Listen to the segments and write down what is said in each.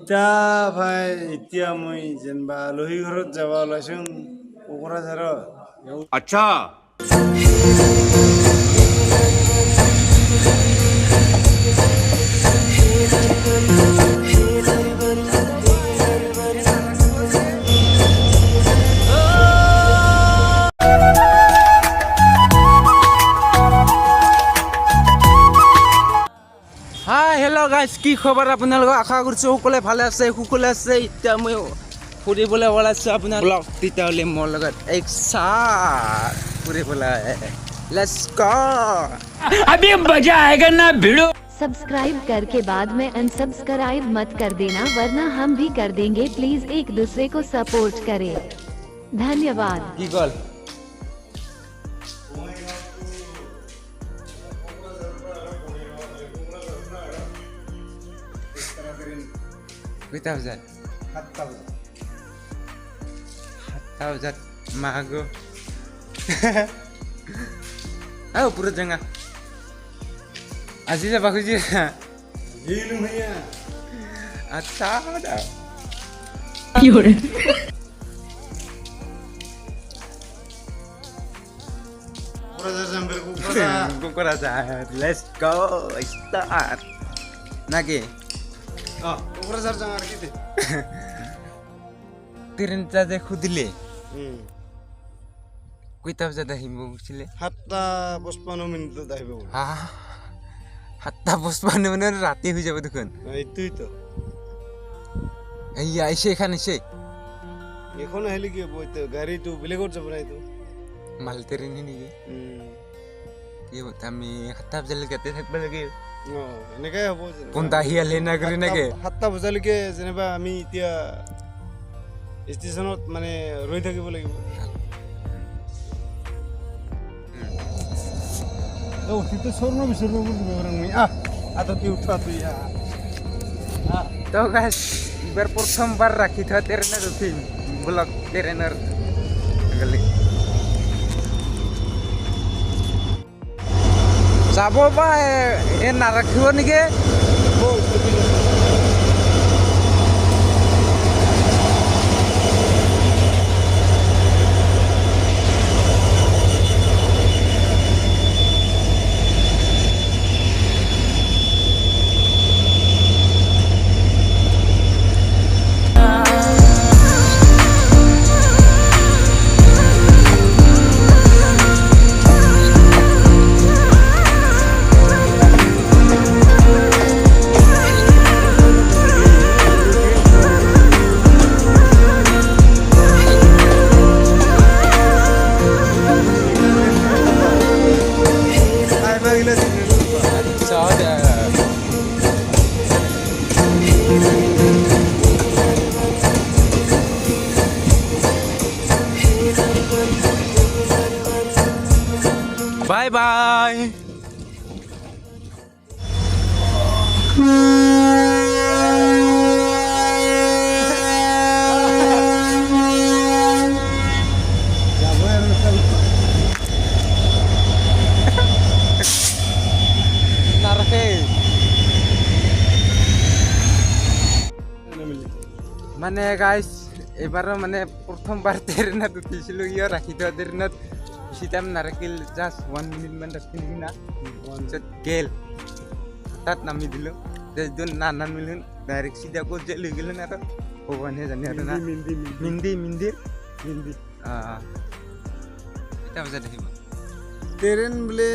ইতা ভাই এতিয়া মই যেনবা আলহী ঘৰত যাব ওলাইছোঁ কোকৰাঝাৰত। अच्छा হাই হেল্ল' গাইজ, কি খবৰ আপোনালোকক? আশা কৰিছোঁ সকলোৱে ভালে আছে, সুকলে আছে। এতিয়া মই ফুৰিবলৈ ওলাইছোঁ আপোনাৰ ব্লগ, তেতিয়াহ'লে মোৰ লগত এক চাথ ফুৰিবলৈ। লেটছ গো। अभी मजा आएगा ना भिड़ो। सब्सक्राइब करके बाद में अनसब्सक्राइब मत कर देना, वरना हम भी कर देंगे। प्लीज एक दूसरे को सपोर्ट करें। धन्यवाद। কি কল? কেইটা বজাত? 7টা বজাত মাগ ওপৰত যাঙা আজি যাবা খুজি গেলো ভাইয়া আচ্ছা কি হৰে কোকৰাঝাৰ যাম বে Kokrajhar. Kokrajhar. Let's go start নাকি কোকৰাঝাৰ যাম আৰু কিতে ট্ৰেইনটা যে সুধিলে কেইটা বজাত আহিব কৈছিলে? 7:55 আহিব। 7:55 ৰাতি হৈ যাব দেখোন। এইটোইতো এই আহিছে, এইখন আহিছে। এখন আহিলে কি হ'ব? এতিয়া গাড়ীটো বেলেগত যাব না। এইটো মাল ট্ৰেইন নেকি? কি আমি 7টা বজালৈকে ইয়াতে থাকিব লাগে। এনেকাই হ'ব। কোনটা আহি আলে না কৰি নেকি? 7টা বজালৈকে যেনিবা আমি এতিয়া ষ্টেচনত মানে ৰৈ থাকিব লাগিব। উঠিতো স্বৰ্ণ বিচৰ্ণ আতকি উঠা তুই তো গাইজ, এইবাৰ প্ৰথমবাৰ ৰাখি থোৱা ট্ৰেইনত উঠিম। ব্লক ট্ৰেইনৰ যাব বা নাৰাখিব নেকি? Bye bye. মানে গাইজ, এবাৰ মানে প্ৰথমবাৰ ট্ৰেইনত উঠিছিলোঁ। ইয় ৰাখি থোৱা ট্ৰেইনত সিটাম নাৰাখিল। জাষ্ট 1 মিনিট মান ৰাখি নেকি না, পিছত গেল। তাত নামি দিলোঁ। যদি নানামিলোঁ ডাইৰেক্ট চিধা ক'ত যে লৈ গ'লোঁ আৰু ভগৱানহে জানে আৰু না। মিন্দিৰ কেইটা বজাত আহিব ট্ৰেইন? বোলে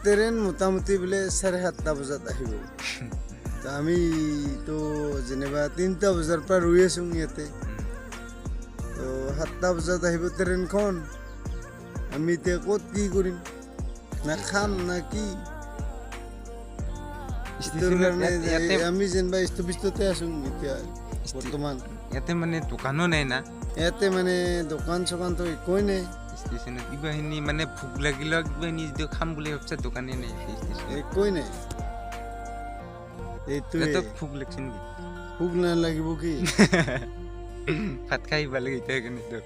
ট্ৰেইন মোটামুটি বোলে 7:30 বজাত আহিব। আমিতো যেনিবা 3টা বজাৰ পৰা ৰৈ আছোঁ ইয়াতে। তো 7টা বজাত আহিব ট্ৰেইনখন। আমি এতিয়া ক'ত কি কৰিম? না খাম না কি? আমি যেনিবা ষ্টপিষ্টতে আছোঁ এতিয়া বৰ্তমান। ইয়াতে মানে দোকানো নাই না। ইয়াতে মানে দোকান চোকানতো একোৱেই নাই। ষ্টেচনত কিবাখিনি মানে ভোক লাগিলেও কিবাখিনি যদি খাম বুলি ভাবছা দোকানেই নাই একোৱেই নাই। এইটোৱে ভোক লাগিছে নেকি? ভোক নালাগিব কি? ভাত খাই আহিব লাগে এতিয়া। সেইকাৰণেতো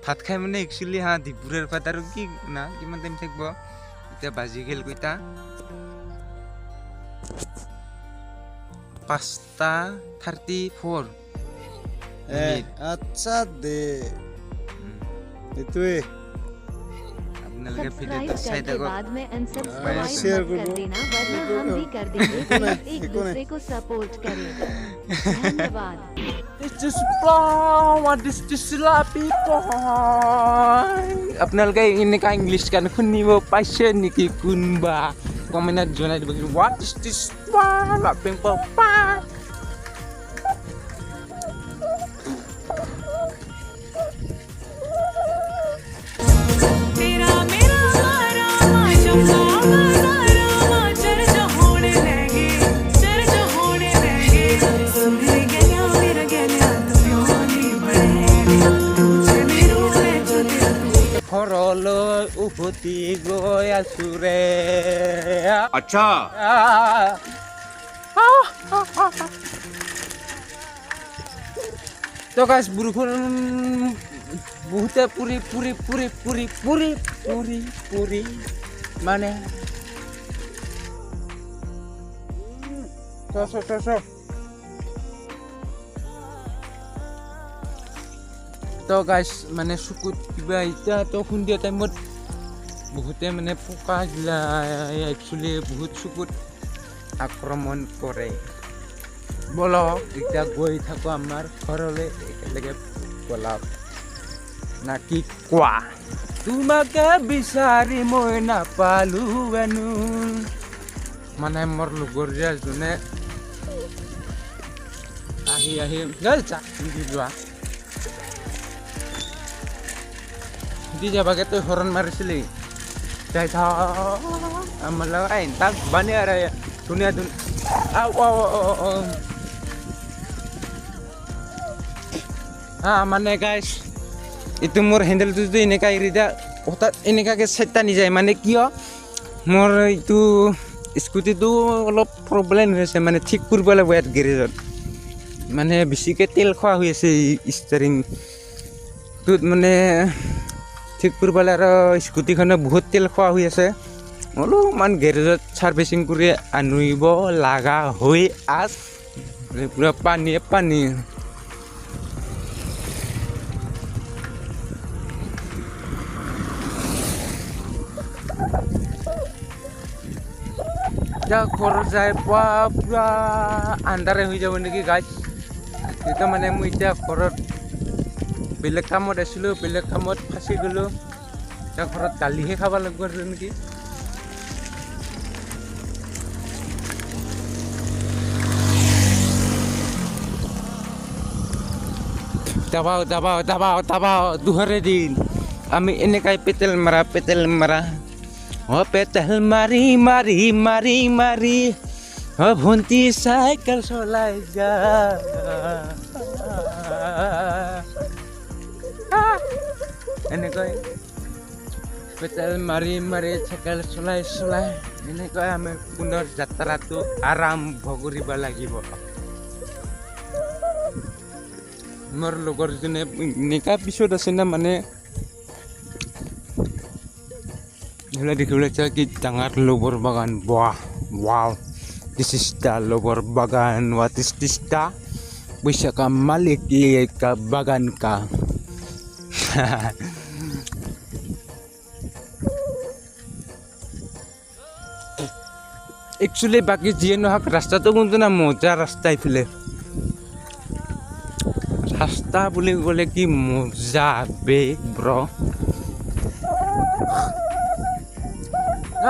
ভাত খাই মানে একচুৱেলি ডিপুৰৰ ভাত আৰু কি না, কিমান টাইম থাকিব এতিয়া? বাজি গ'ল কেইটা? 5:34 আচ্ছা দে এইটোৱে আপোনালোকে सब्सक्राइब ভিডিঅ'টো চাই करके থাকক बाद में अनसब्सक्राइब शेयर मत कर करो। देना वरना हम भी कर देंगे प्लीज एक दूसरे को सपोर्ट करें धन्यवाद আপোনালোকে এনেকুৱা ইংলিছ গান শুনিব পাইছে নেকি কোনোবা কমেণ্টত জনাই দিব হোৱাট ইজ দিছ तेरा मेरा रामा चंपा रामा चर्चा होने लगे सुन गया मेरा गया तू योनी बड़े तुझे मेरू में जो तेरा ঘৰলৈ উভতি গৈ আছো ৰে अच्छा তো গাইছ বৰষুণ বহুতে পুৰি মানে তো গাইছ মানে চকুত কিবা এতিয়াতো সন্ধিয়া টাইমত বহুতে মানে পোকা গিলা একচুৱেলি বহুত চকুত আক্ৰমণ কৰে বলক এতিয়া গৈ থাকোঁ আমাৰ ঘৰলৈ একেলগে বলক না কি কোৱা তোমাকে বিচাৰি মই নাপালো হেনো মানে মোৰ লগৰ যোনে আহি দি যোৱা di jabaget tuh horn marisili dai tha amala ain tak bani ara dunia dun মানে গাইছ এইটো মোৰ হেণ্ডেলটো যদি এনেকা এৰি দিয়া হঠাৎ এনেকাকৈ চেতা নিযায় মানে কিয় মোৰ এইটো স্কুটিটো অলপ প্ৰব্লেম হৈ আছে মানে ঠিক কৰিব লাগিব ইয়াত গেৰেজত মানে বেছিকৈ তেল খোৱা হৈ আছে ষ্টাৰিংটোত মানে ঠিক কৰিবলৈ আৰু স্কুটিখনে বহুত তেল খোৱা হৈ আছে অলপমান গেৰেজত ছাৰ্ভিচিং কৰি আনিব লগা হৈ আছে পুৰা পানী যা ঘৰ যায় পুৰা আন্ধাৰে হৈ যাব নেকি গাইছ তেতিয়া মানে মই এতিয়া ঘৰত বেলেগ কামত আছিলোঁ বেলেগ কামত ফাঁচি গ'লোঁ এতিয়া ঘৰত দালিহে খাব লাগিব নেকি দাবাও দুহৰে দিন আমি এনেকাই পেটেল মাৰা পেটেল মাৰি ভণ্টি চাইকেল চলাই যা এনেকৈ পেটেল মাৰি চাইকেল চলাই এনেকৈ আমি পুনৰ যাত্ৰাটো আৰম্ভ কৰিব লাগিব মোৰ লগৰজনে এনেকা পিছত আছে না মানে দেখিবলৈ চাই কি ডাঙৰ লগৰ বাগান wow this is the লগৰ বাগান what is this the bisa ka malik ka bagan ka actually বাকী যিয়ে নহওক ৰাস্তাটো কোনটো না মজা ৰাস্তা এইফালে ৰাস্তা বুলি ক'লে কি মজা বে ব্ৰ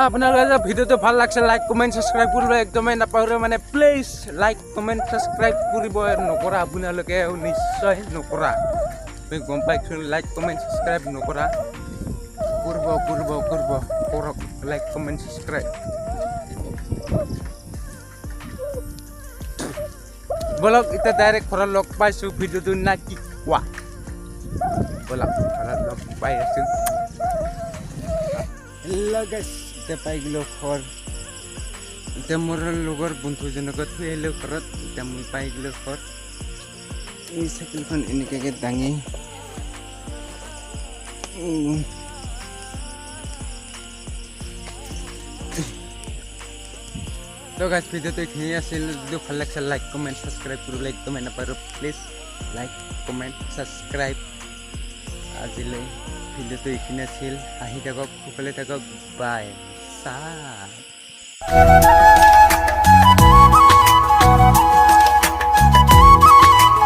আপোনালোকে ভিডিঅ'টো ভাল লাগছে লাইক কমেণ্ট ছাবস্ক্ৰাইব কৰিব একদমেই নাপাহৰে মানে প্লিজ লাইক কমেণ্ট ছাবস্ক্ৰাইব কৰিব নকৰা আপোনালোকে নিশ্চয় নকৰা মই গম পাইছোঁ লাইক কমেণ্ট ছাবস্ক্ৰাইব নকৰা কৰক লাইক কমেণ্ট ছাবস্ক্ৰাইব বলক এতিয়া ডাইৰেক্ট ঘৰত লগ পাইছোঁ ভিডিঅ'টো না কি কোৱা বলক ঘৰত লগ পাই আছোঁ এতিয়া পাই গ'লোঁ ঘৰ এতিয়া মোৰ লগৰ বন্ধুজনক থৈ আহিলোঁ ঘৰত এতিয়া মই পাই গ'লোঁ ঘৰ এই চাইকেলখন এনেকুৱাকৈ দাঙি তো গাইজ ভিডিঅ'টো এইখিনি আছিল যদি ভাল লাগিছে লাইক কমেণ্ট ছাবস্ক্ৰাইব কৰিবলৈ একদমেই নাপাহৰো প্লিজ লাইক কমেণ্ট ছাবস্ক্ৰাইব আজিলৈ ভিডিঅ'টো এইখিনি আছিল আহি থাকক সুখলে থাকক বাই চা